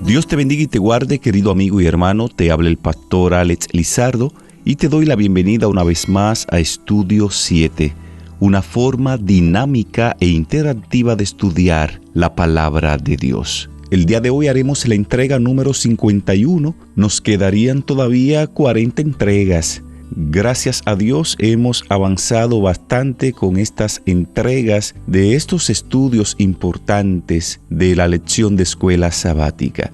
Dios te bendiga y te guarde, querido amigo y hermano. Te habla el pastor Alex Lizardo y te doy la bienvenida una vez más a Estudio 7, una forma dinámica e interactiva de estudiar la palabra de Dios. El día de hoy haremos la entrega número 51. Nos quedarían todavía 40 entregas. Gracias a Dios hemos avanzado bastante con estas entregas de estos estudios importantes de la lección de escuela sabática.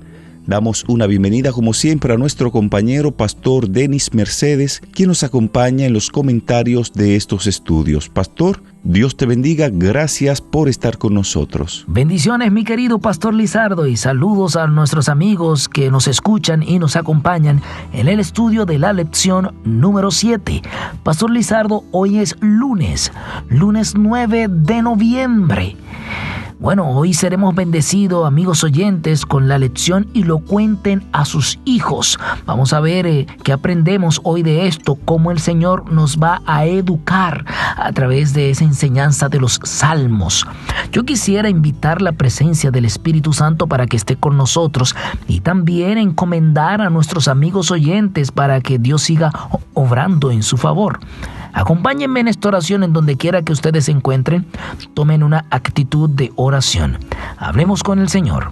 Damos una bienvenida como siempre a nuestro compañero Pastor Denis Mercedes, quien nos acompaña en los comentarios de estos estudios. Pastor, Dios te bendiga, gracias por estar con nosotros. Bendiciones, mi querido Pastor Lizardo, y saludos a nuestros amigos que nos escuchan y nos acompañan en el estudio de la lección número 7. Pastor Lizardo, hoy es lunes 9 de noviembre. Bueno, hoy seremos bendecidos, amigos oyentes, con la lección y lo cuenten a sus hijos. Vamos a ver qué aprendemos hoy de esto, cómo el Señor nos va a educar a través de esa enseñanza de los salmos. Yo quisiera invitar la presencia del Espíritu Santo para que esté con nosotros y también encomendar a nuestros amigos oyentes para que Dios siga obrando en su favor. Acompáñenme en esta oración en donde quiera que ustedes se encuentren. Tomen una actitud de oración. Hablemos con el Señor.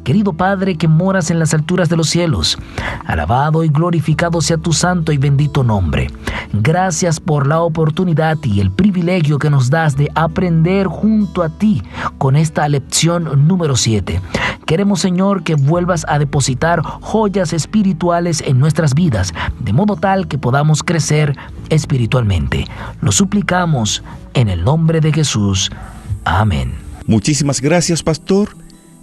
Querido Padre que moras en las alturas de los cielos, alabado y glorificado sea tu santo y bendito nombre. Gracias por la oportunidad y el privilegio que nos das de aprender junto a ti con esta lección número 7. Queremos, Señor, que vuelvas a depositar joyas espirituales en nuestras vidas, de modo tal que podamos crecer espiritualmente. Lo suplicamos en el nombre de Jesús. Amén. Muchísimas gracias, Pastor.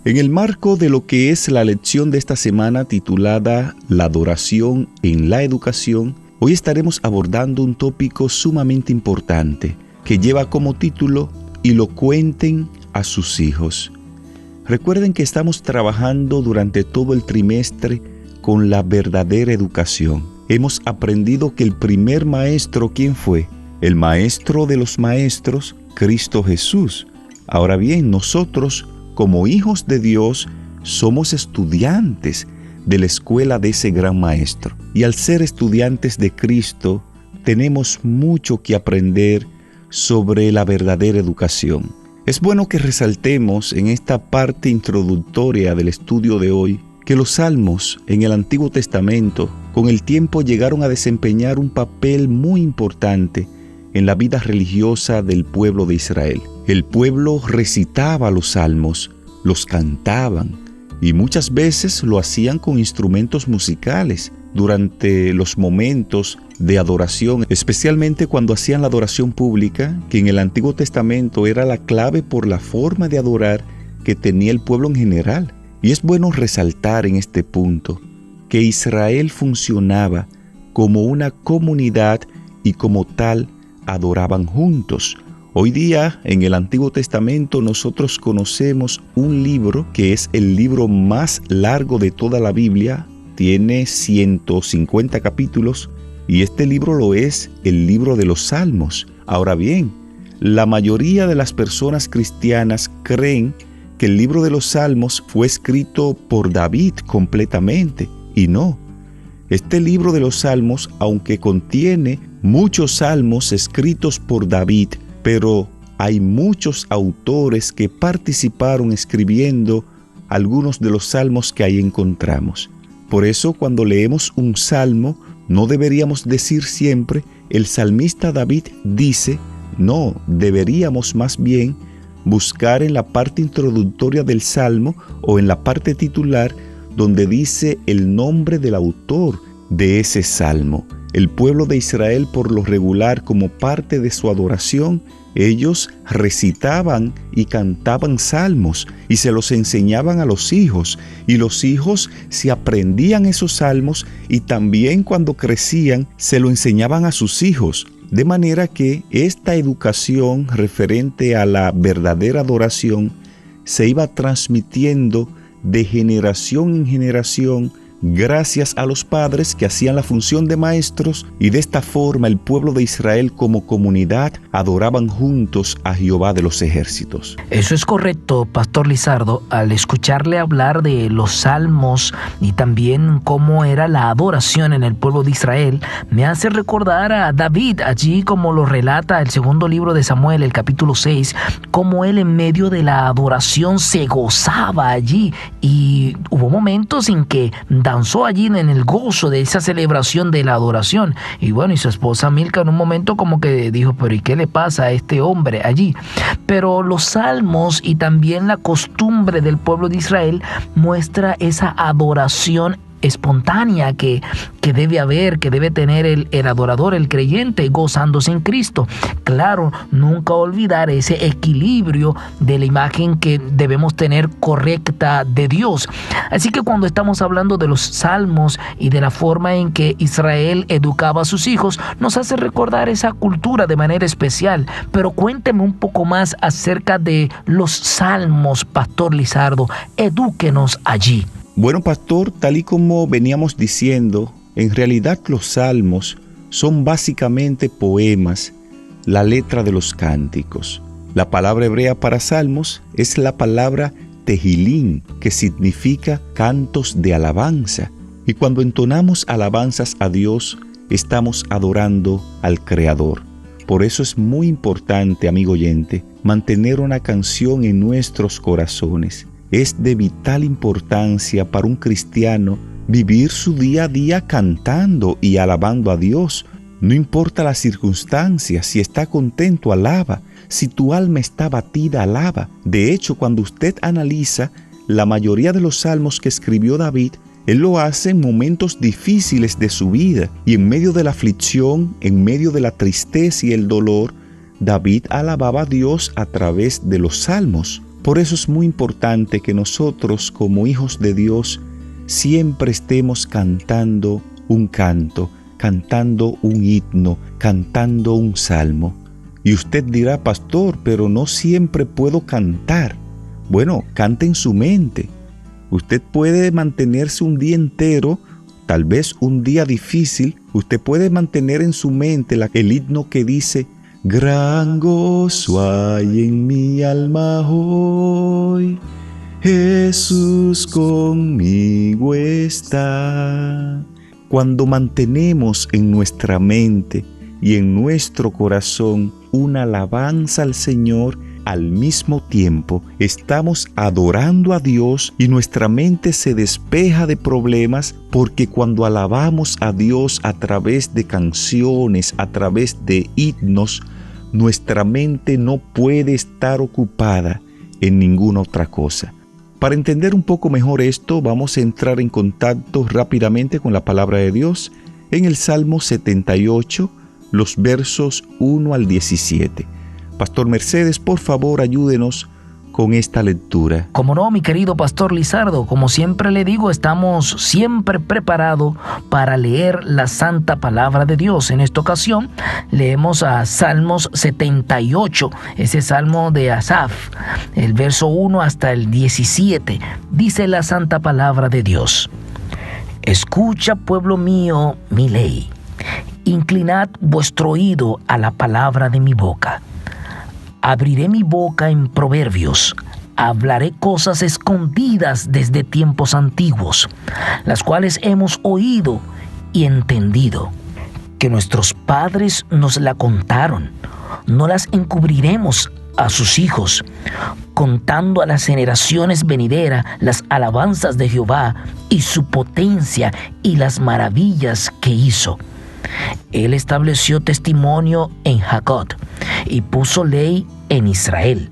En el marco de lo que es la lección de esta semana titulada La adoración en la educación, hoy estaremos abordando un tópico sumamente importante que lleva como título "Y lo cuenten a sus hijos". Recuerden que estamos trabajando durante todo el trimestre con la verdadera educación. Hemos aprendido que el primer maestro, ¿quién fue? El maestro de los maestros, Cristo Jesús. Ahora bien, nosotros, como hijos de Dios, somos estudiantes de la escuela de ese gran maestro. Y al ser estudiantes de Cristo, tenemos mucho que aprender sobre la verdadera educación. Es bueno que resaltemos en esta parte introductoria del estudio de hoy que los salmos en el Antiguo Testamento con el tiempo llegaron a desempeñar un papel muy importante en la vida religiosa del pueblo de Israel. El pueblo recitaba los salmos, los cantaban y muchas veces lo hacían con instrumentos musicales durante los momentos de adoración, especialmente cuando hacían la adoración pública, que en el Antiguo Testamento era la clave por la forma de adorar que tenía el pueblo en general. Y es bueno resaltar en este punto que Israel funcionaba como una comunidad y como tal adoraban juntos. Hoy día, en el Antiguo Testamento, nosotros conocemos un libro que es el libro más largo de toda la Biblia. Tiene 150 capítulos y este libro lo es el libro de los Salmos. Ahora bien, la mayoría de las personas cristianas creen que el libro de los Salmos fue escrito por David completamente, y no. Este libro de los Salmos, aunque contiene muchos salmos escritos por David, pero hay muchos autores que participaron escribiendo algunos de los salmos que ahí encontramos. Por eso, cuando leemos un salmo, no deberíamos decir siempre, el salmista David dice, no, deberíamos más bien buscar en la parte introductoria del salmo o en la parte titular donde dice el nombre del autor de ese salmo. El pueblo de Israel, por lo regular, como parte de su adoración, ellos recitaban y cantaban salmos y se los enseñaban a los hijos, y los hijos se aprendían esos salmos y también cuando crecían se lo enseñaban a sus hijos. De manera que esta educación referente a la verdadera adoración se iba transmitiendo de generación en generación gracias a los padres que hacían la función de maestros, y de esta forma el pueblo de Israel como comunidad adoraban juntos a Jehová de los ejércitos. Eso es correcto, Pastor Lizardo. Al escucharle hablar de los salmos y también cómo era la adoración en el pueblo de Israel, me hace recordar a David, allí como lo relata el segundo libro de Samuel, el capítulo 6, cómo él en medio de la adoración se gozaba allí, y hubo momentos en que danzó allí en el gozo de esa celebración de la adoración. Y bueno, y su esposa Milca en un momento como que dijo, pero ¿y qué le pasa a este hombre allí? Pero los salmos y también la costumbre del pueblo de Israel muestra esa adoración espontánea que debe haber, que debe tener el adorador, el creyente, gozándose en Cristo. Claro, nunca olvidar ese equilibrio de la imagen que debemos tener correcta de Dios. Así que cuando estamos hablando de los salmos y de la forma en que Israel educaba a sus hijos, nos hace recordar esa cultura de manera especial. Pero cuénteme un poco más acerca de los salmos, Pastor Lizardo. Edúquenos allí. Bueno, pastor, tal y como veníamos diciendo, en realidad los salmos son básicamente poemas, la letra de los cánticos. La palabra hebrea para salmos es la palabra tehilín, que significa cantos de alabanza. Y cuando entonamos alabanzas a Dios, estamos adorando al Creador. Por eso es muy importante, amigo oyente, mantener una canción en nuestros corazones. Es de vital importancia para un cristiano vivir su día a día cantando y alabando a Dios. No importa las circunstancias, si está contento, alaba. Si tu alma está batida, alaba. De hecho, cuando usted analiza la mayoría de los salmos que escribió David, él lo hace en momentos difíciles de su vida, y en medio de la aflicción, en medio de la tristeza y el dolor, David alababa a Dios a través de los salmos. Por eso es muy importante que nosotros, como hijos de Dios, siempre estemos cantando un canto, cantando un himno, cantando un salmo. Y usted dirá, pastor, pero no siempre puedo cantar. Bueno, cante en su mente. Usted puede mantenerse un día entero, tal vez un día difícil, usted puede mantener en su mente el himno que dice: gran gozo hay en mi alma hoy, Jesús conmigo está. Cuando mantenemos en nuestra mente y en nuestro corazón una alabanza al Señor, al mismo tiempo estamos adorando a Dios y nuestra mente se despeja de problemas, porque cuando alabamos a Dios a través de canciones, a través de himnos, nuestra mente no puede estar ocupada en ninguna otra cosa. Para entender un poco mejor esto, vamos a entrar en contacto rápidamente con la palabra de Dios en el Salmo 78, los versos 1 al 17. Pastor Mercedes, por favor, ayúdenos con esta lectura. Como no, mi querido Pastor Lizardo, como siempre le digo, estamos siempre preparados para leer la santa palabra de Dios. En esta ocasión leemos a Salmos 78, ese salmo de Asaf, el verso 1 hasta el 17. Dice la santa palabra de Dios: escucha, pueblo mío, mi ley. Inclinad vuestro oído a la palabra de mi boca. Abriré mi boca en proverbios, hablaré cosas escondidas desde tiempos antiguos, las cuales hemos oído y entendido, que nuestros padres nos la contaron. No las encubriremos a sus hijos, contando a las generaciones venideras las alabanzas de Jehová y su potencia y las maravillas que hizo. Él estableció testimonio en Jacob y puso ley en Israel,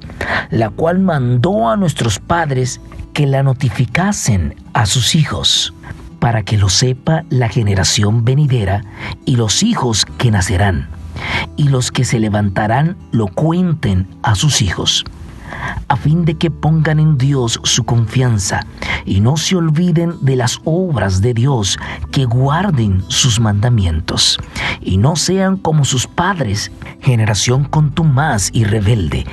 la cual mandó a nuestros padres que la notificasen a sus hijos, para que lo sepa la generación venidera y los hijos que nacerán, y los que se levantarán lo cuenten a sus hijos, a fin de que pongan en Dios su confianza y no se olviden de las obras de Dios, que guarden sus mandamientos y no sean como sus padres, generación contumaz y rebelde,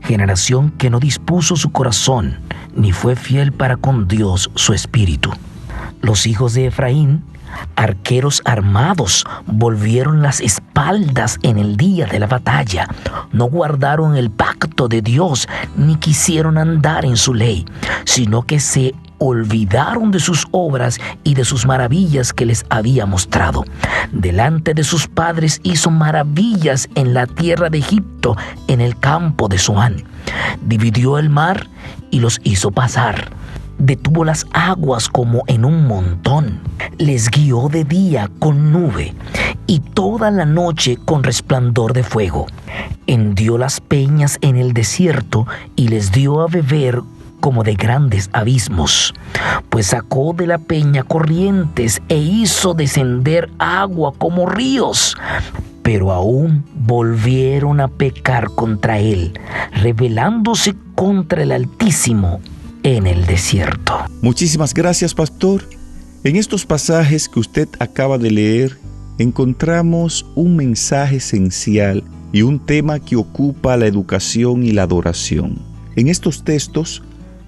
generación que no dispuso su corazón ni fue fiel para con Dios su espíritu. Los hijos de Efraín, arqueros armados, volvieron las espaldas en el día de la batalla. No guardaron el pacto de Dios, ni quisieron andar en su ley, sino que se olvidaron de sus obras y de sus maravillas que les había mostrado. Delante de sus padres hizo maravillas en la tierra de Egipto, en el campo de Zoán. Dividió el mar y los hizo pasar. Detuvo las aguas como en un montón. Les guió de día con nube y toda la noche con resplandor de fuego. Hendió las peñas en el desierto y les dio a beber como de grandes abismos, pues sacó de la peña corrientes e hizo descender agua como ríos. Pero aún volvieron a pecar contra él, rebelándose contra el Altísimo en el desierto. Muchísimas gracias, pastor. En estos pasajes que usted acaba de leer, encontramos un mensaje esencial y un tema que ocupa la educación y la adoración. En estos textos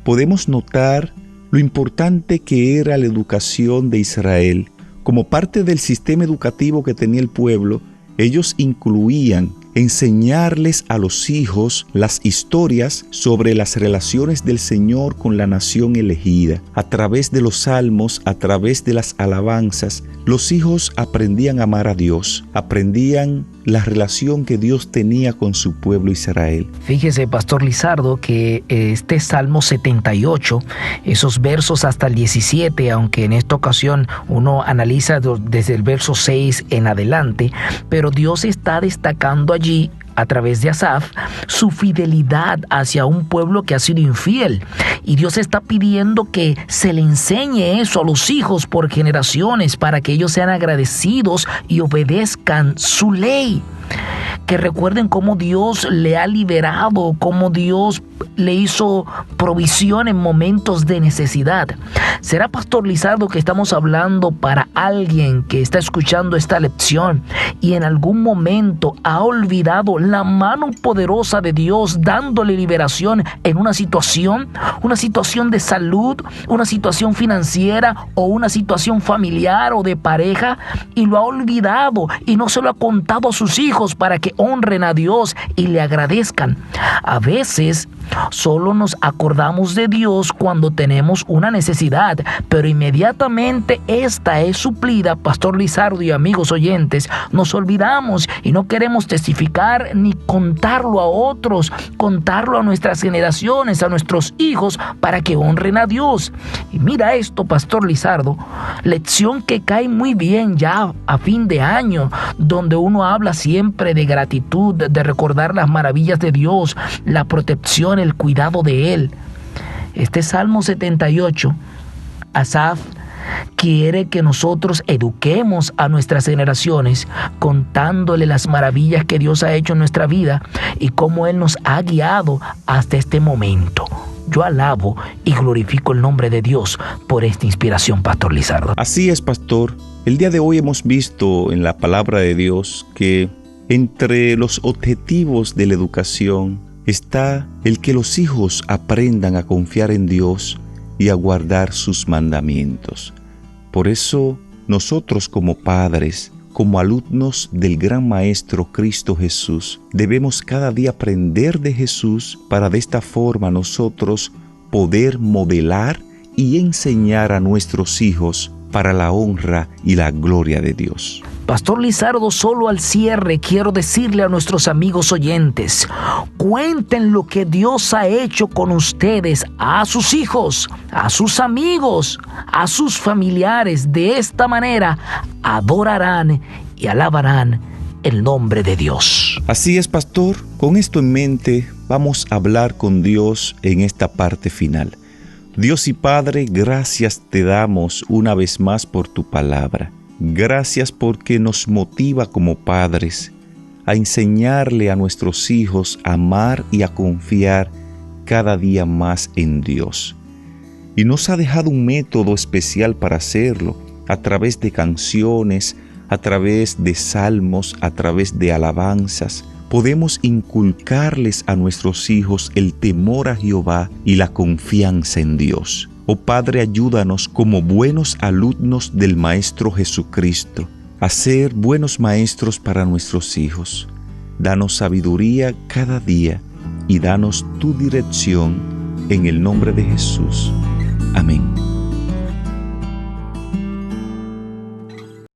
podemos notar lo importante que era la educación de Israel. Como parte del sistema educativo que tenía el pueblo, ellos incluían enseñarles a los hijos las historias sobre las relaciones del Señor con la nación elegida. A través de los salmos, a través de las alabanzas, los hijos aprendían a amar a Dios, aprendían la relación que Dios tenía con su pueblo Israel. Fíjese, Pastor Lizardo, que este Salmo 78, esos versos hasta el 17, aunque en esta ocasión uno analiza desde el verso 6 en adelante, pero Dios está destacando allí a través de Asaf su fidelidad hacia un pueblo que ha sido infiel, y Dios está pidiendo que se le enseñe eso a los hijos por generaciones para que ellos sean agradecidos y obedezcan su ley. Que recuerden cómo Dios le ha liberado, cómo Dios le hizo provisión en momentos de necesidad. ¿Será, Pastor Lizardo, que estamos hablando para alguien que está escuchando esta lección y en algún momento ha olvidado la mano poderosa de Dios dándole liberación en una situación de salud, una situación financiera o una situación familiar o de pareja, y lo ha olvidado y no se lo ha contado a sus hijos para que honren a Dios y le agradezcan? A veces solo nos acordamos de Dios cuando tenemos una necesidad, pero inmediatamente esta es suplida, Pastor Lizardo y amigos oyentes, nos olvidamos y no queremos testificar ni contarlo a otros, contarlo a nuestras generaciones, a nuestros hijos, para que honren a Dios. Y mira esto, Pastor Lizardo, lección que cae muy bien ya a fin de año, donde uno habla siempre de gratitud, de recordar las maravillas de Dios, la protección, el cuidado de Él. Este Salmo 78, Asaf quiere que nosotros eduquemos a nuestras generaciones contándole las maravillas que Dios ha hecho en nuestra vida y cómo Él nos ha guiado hasta este momento. Yo alabo y glorifico el nombre de Dios por esta inspiración, Pastor Lizardo. Así es, pastor. El día de hoy hemos visto en la palabra de Dios que entre los objetivos de la educación está el que los hijos aprendan a confiar en Dios y a guardar sus mandamientos. Por eso, nosotros como padres, como alumnos del gran Maestro Cristo Jesús, debemos cada día aprender de Jesús para de esta forma nosotros poder modelar y enseñar a nuestros hijos para la honra y la gloria de Dios. Pastor Lizardo, solo al cierre quiero decirle a nuestros amigos oyentes, cuenten lo que Dios ha hecho con ustedes, a sus hijos, a sus amigos, a sus familiares. De esta manera adorarán y alabarán el nombre de Dios. Así es, pastor. Con esto en mente, vamos a hablar con Dios en esta parte final. Dios y Padre, gracias te damos una vez más por tu palabra. Gracias porque nos motiva como padres a enseñarle a nuestros hijos a amar y a confiar cada día más en Dios. Y nos ha dejado un método especial para hacerlo, a través de canciones, a través de salmos, a través de alabanzas. Podemos inculcarles a nuestros hijos el temor a Jehová y la confianza en Dios. Oh Padre, ayúdanos como buenos alumnos del Maestro Jesucristo a ser buenos maestros para nuestros hijos. Danos sabiduría cada día y danos tu dirección en el nombre de Jesús. Amén.